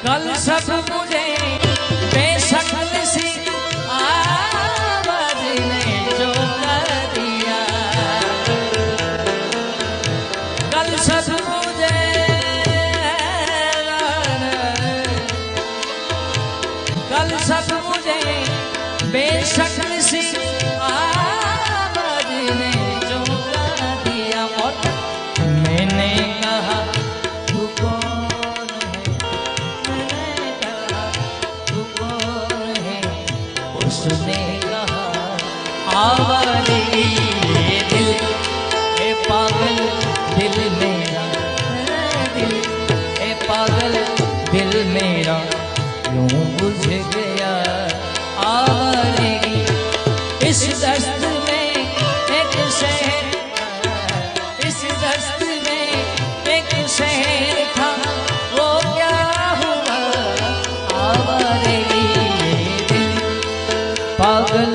कल सब मुझे बेशक्ल सी आवाज ने जो कर दिया। कल सब मुझे बेशक्ल सी आवाज ने जो कर दिया। और मैंने कहा तू कौन है, मैंने कहा तू कौन है, उसने कहा आवाज़ दिल ए पागल दिल मेरा, दिल ए पागल दिल मेरा यूं बुझ गया। आवाज़ इस दस्त में एक शहर, इस दस्त में एक शहर था, वो क्या हुआ? आवाज़ दिल पागल